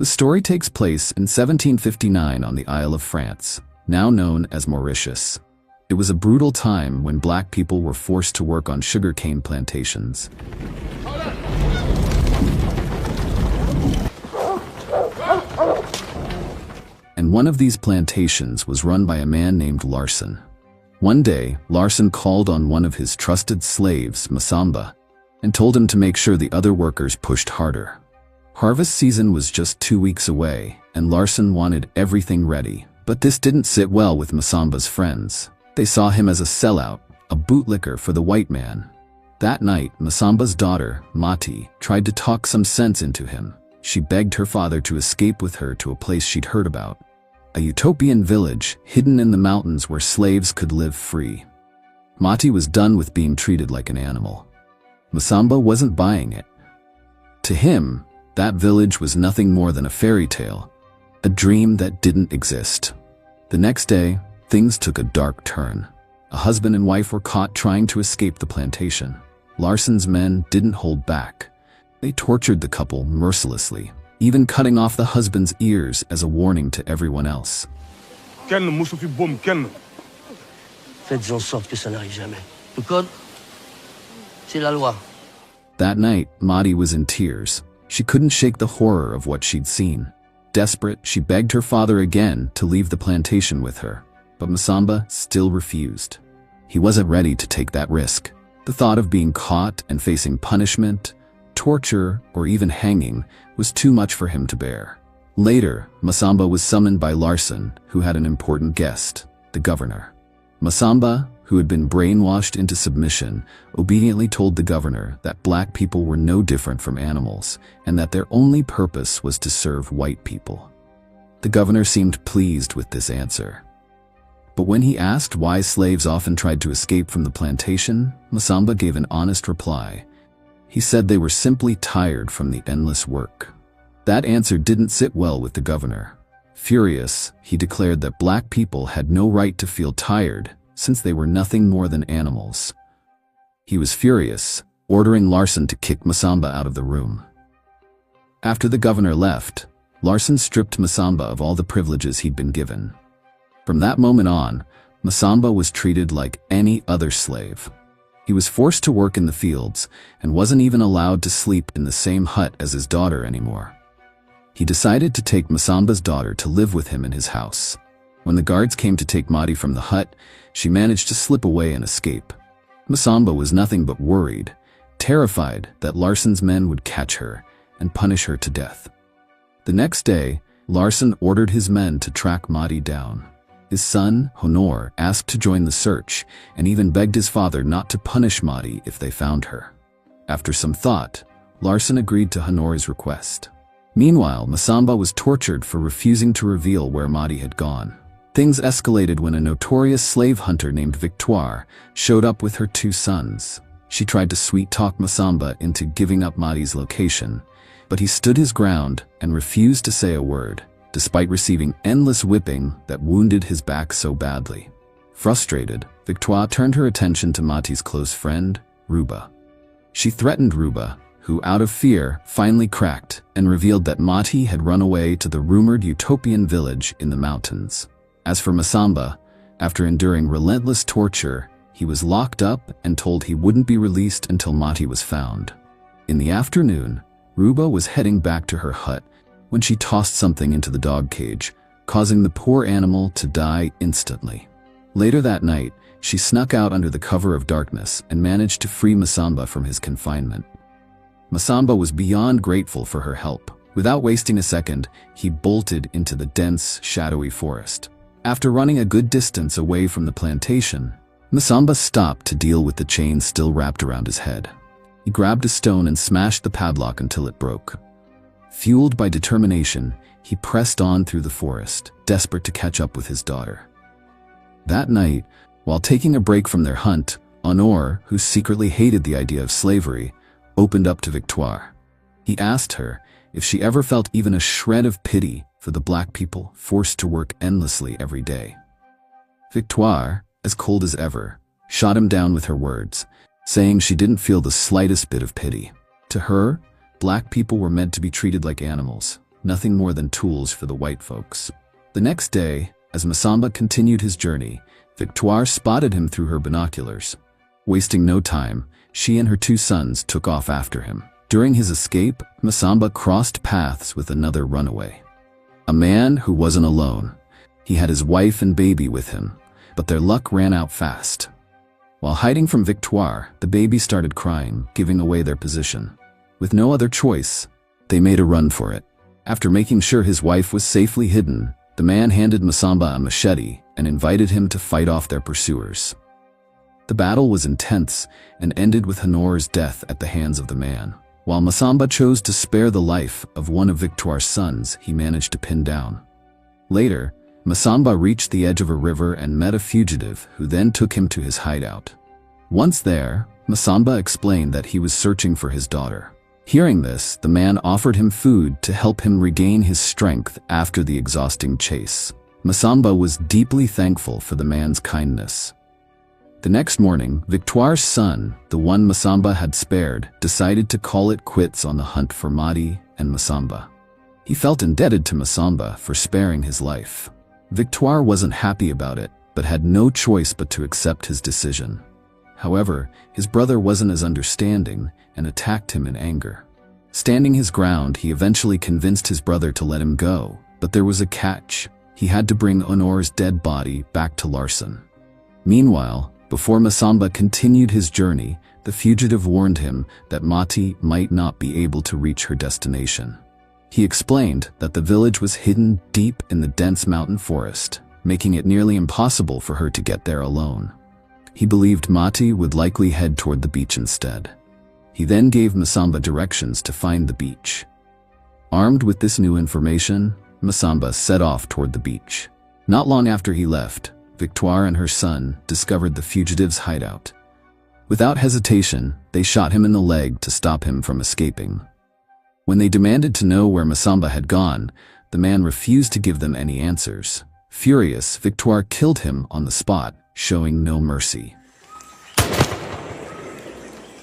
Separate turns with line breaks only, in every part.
The story takes place in 1759 on the Isle of France, now known as Mauritius. It was a brutal time when black people were forced to work on sugarcane plantations. And one of these plantations was run by a man named Larson. One day, Larson called on one of his trusted slaves, Masamba, and told him to make sure the other workers pushed harder. Harvest season was just 2 weeks away, and Larson wanted everything ready. But this didn't sit well with Masamba's friends. They saw him as a sellout, a bootlicker for the white man. That night, Masamba's daughter, Mati, tried to talk some sense into him. She begged her father to escape with her to a place she'd heard about, a utopian village hidden in the mountains where slaves could live free. Mati was done with being treated like an animal. Masamba wasn't buying it. To him, that village was nothing more than a fairy tale, a dream that didn't exist. The next day, things took a dark turn. A husband and wife were caught trying to escape the plantation. Larson's men didn't hold back. They tortured the couple mercilessly, even cutting off the husband's ears as a warning to everyone else.
Faites en sorte que ça n'arrive jamais. Le code, c'est la loi.
That night, Mati was in tears. She couldn't shake the horror of what she'd seen. Desperate, she begged her father again to leave the plantation with her, but Masamba still refused. He wasn't ready to take that risk. The thought of being caught and facing punishment, torture, or even hanging was too much for him to bear. Later, Masamba was summoned by Larson, who had an important guest, the governor. Masamba, who had been brainwashed into submission, obediently told the governor that black people were no different from animals and that their only purpose was to serve white people. The governor seemed pleased with this answer. But when he asked why slaves often tried to escape from the plantation, Masamba gave an honest reply. He said they were simply tired from the endless work. That answer didn't sit well with the governor. Furious, he declared that black people had no right to feel tired since they were nothing more than animals. He was furious, ordering Larson to kick Masamba out of the room. After the governor left, Larson stripped Masamba of all the privileges he'd been given. From that moment on, Masamba was treated like any other slave. He was forced to work in the fields and wasn't even allowed to sleep in the same hut as his daughter anymore. He decided to take Masamba's daughter to live with him in his house. When the guards came to take Mati from the hut, she managed to slip away and escape. Masamba was nothing but worried, terrified that Larson's men would catch her and punish her to death. The next day, Larson ordered his men to track Mati down. His son, Honor, asked to join the search and even begged his father not to punish Mati if they found her. After some thought, Larson agreed to Honor's request. Meanwhile, Masamba was tortured for refusing to reveal where Mati had gone. Things escalated when a notorious slave hunter named Victoire showed up with her 2 sons. She tried to sweet-talk Masamba into giving up Mati's location, but he stood his ground and refused to say a word, despite receiving endless whipping that wounded his back so badly. Frustrated, Victoire turned her attention to Mati's close friend, Ruba. She threatened Ruba, who out of fear finally cracked and revealed that Mati had run away to the rumored utopian village in the mountains. As for Masamba, after enduring relentless torture, he was locked up and told he wouldn't be released until Mati was found. In the afternoon, Ruba was heading back to her hut when she tossed something into the dog cage, causing the poor animal to die instantly. Later that night, she snuck out under the cover of darkness and managed to free Masamba from his confinement. Masamba was beyond grateful for her help. Without wasting a second, he bolted into the dense, shadowy forest. After running a good distance away from the plantation, Masamba stopped to deal with the chain still wrapped around his head. He grabbed a stone and smashed the padlock until it broke. Fueled by determination, he pressed on through the forest, desperate to catch up with his daughter. That night, while taking a break from their hunt, Honor, who secretly hated the idea of slavery, opened up to Victoire. He asked her if she ever felt even a shred of pity for the black people forced to work endlessly every day. Victoire, as cold as ever, shot him down with her words, saying she didn't feel the slightest bit of pity. To her, black people were meant to be treated like animals, nothing more than tools for the white folks. The next day, as Masamba continued his journey, Victoire spotted him through her binoculars. Wasting no time, she and her 2 sons took off after him. During his escape, Masamba crossed paths with another runaway. A man who wasn't alone. He had his wife and baby with him, but their luck ran out fast. While hiding from Victoire, the baby started crying, giving away their position. With no other choice, they made a run for it. After making sure his wife was safely hidden, the man handed Masamba a machete and invited him to fight off their pursuers. The battle was intense and ended with Honore's death at the hands of the man. While Masamba chose to spare the life of one of Victoire's sons he managed to pin down. Later, Masamba reached the edge of a river and met a fugitive who then took him to his hideout. Once there, Masamba explained that he was searching for his daughter. Hearing this, the man offered him food to help him regain his strength after the exhausting chase. Masamba was deeply thankful for the man's kindness. The next morning, Victoire's son, the one Masamba had spared, decided to call it quits on the hunt for Madi and Masamba. He felt indebted to Masamba for sparing his life. Victoire wasn't happy about it, but had no choice but to accept his decision. However, his brother wasn't as understanding and attacked him in anger. Standing his ground, he eventually convinced his brother to let him go, but there was a catch. He had to bring Honore's dead body back to Larsan. Meanwhile, before Masamba continued his journey, the fugitive warned him that Mati might not be able to reach her destination. He explained that the village was hidden deep in the dense mountain forest, making it nearly impossible for her to get there alone. He believed Mati would likely head toward the beach instead. He then gave Masamba directions to find the beach. Armed with this new information, Masamba set off toward the beach. Not long after he left, Victoire and her son discovered the fugitive's hideout. Without hesitation, they shot him in the leg to stop him from escaping. When they demanded to know where Masamba had gone, the man refused to give them any answers. Furious, Victoire killed him on the spot, showing no mercy.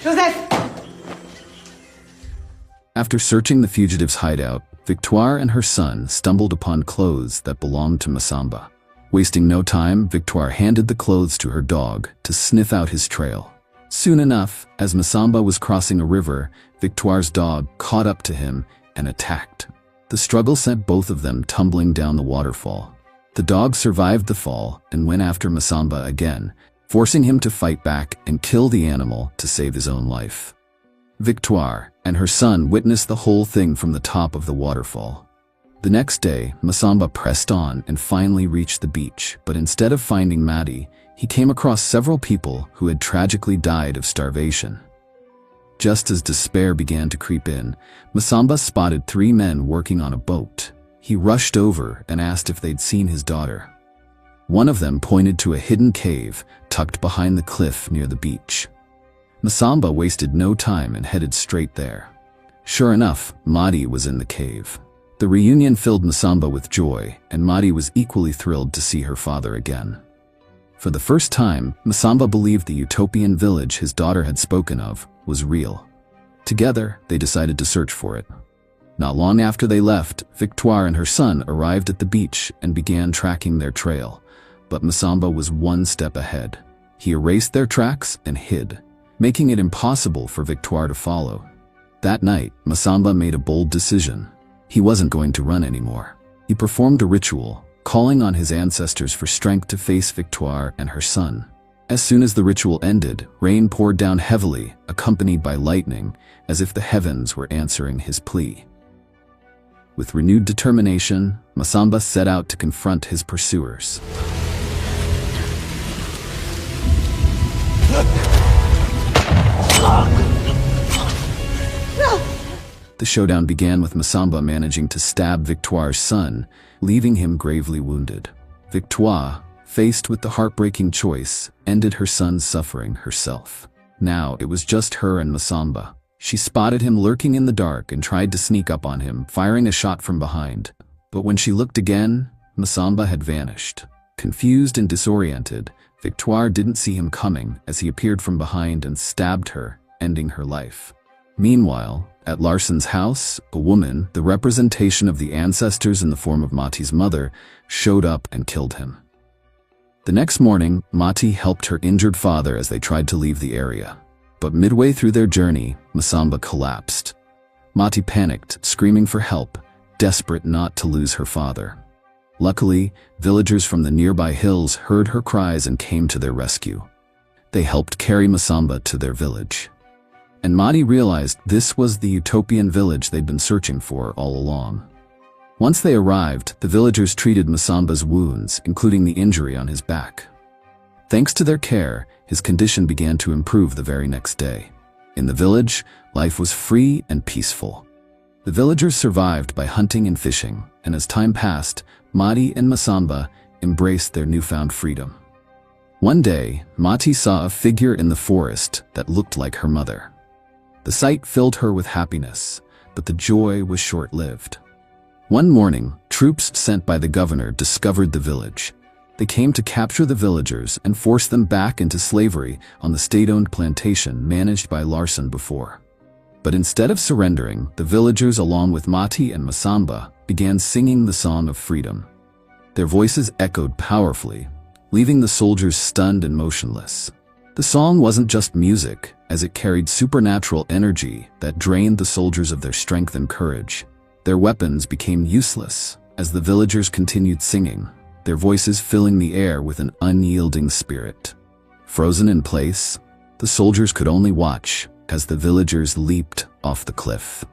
Joseph!
After searching the fugitive's hideout, Victoire and her son stumbled upon clothes that belonged to Masamba. Wasting no time, Victoire handed the clothes to her dog to sniff out his trail. Soon enough, as Masamba was crossing a river, Victoire's dog caught up to him and attacked. The struggle sent both of them tumbling down the waterfall. The dog survived the fall and went after Masamba again, forcing him to fight back and kill the animal to save his own life. Victoire and her son witnessed the whole thing from the top of the waterfall. The next day, Masamba pressed on and finally reached the beach, but instead of finding Madi, he came across several people who had tragically died of starvation. Just as despair began to creep in, Masamba spotted 3 men working on a boat. He rushed over and asked if they'd seen his daughter. One of them pointed to a hidden cave tucked behind the cliff near the beach. Masamba wasted no time and headed straight there. Sure enough, Madi was in the cave. The reunion filled Masamba with joy, and Madi was equally thrilled to see her father again. For the first time, Masamba believed the utopian village his daughter had spoken of was real. Together, they decided to search for it. Not long after they left, Victoire and her son arrived at the beach and began tracking their trail, but Masamba was one step ahead. He erased their tracks and hid, making it impossible for Victoire to follow. That night, Masamba made a bold decision. He wasn't going to run anymore. He performed a ritual, calling on his ancestors for strength to face Victoire and her son. As soon as the ritual ended, rain poured down heavily, accompanied by lightning, as if the heavens were answering his plea. With renewed determination, Masamba set out to confront his pursuers. The showdown began with Masamba managing to stab Victoire's son, leaving him gravely wounded. Victoire, faced with the heartbreaking choice, ended her son's suffering herself. Now it was just her and Masamba. She spotted him lurking in the dark and tried to sneak up on him, firing a shot from behind. But when she looked again, Masamba had vanished. Confused and disoriented, Victoire didn't see him coming as he appeared from behind and stabbed her, ending her life. Meanwhile, At Larsson's house, a woman, the representation of the ancestors in the form of Mati's mother, showed up and killed him. The next morning, Mati helped her injured father as they tried to leave the area. But midway through their journey, Masamba collapsed. Mati panicked, screaming for help, desperate not to lose her father. Luckily, villagers from the nearby hills heard her cries and came to their rescue. They helped carry Masamba to their village. And Mati realized this was the utopian village they'd been searching for all along. Once they arrived, the villagers treated Masamba's wounds, including the injury on his back. Thanks to their care, his condition began to improve the very next day. In the village, life was free and peaceful. The villagers survived by hunting and fishing, and as time passed, Mati and Masamba embraced their newfound freedom. One day, Mati saw a figure in the forest that looked like her mother. The sight filled her with happiness, but the joy was short-lived. One morning, troops sent by the governor discovered the village. They came to capture the villagers and force them back into slavery on the state-owned plantation managed by Larsson before. But instead of surrendering, the villagers, along with Mati and Masamba, began singing the song of freedom. Their voices echoed powerfully, leaving the soldiers stunned and motionless. The song wasn't just music, as it carried supernatural energy that drained the soldiers of their strength and courage. Their weapons became useless as the villagers continued singing, their voices filling the air with an unyielding spirit. Frozen in place, the soldiers could only watch as the villagers leaped off the cliff.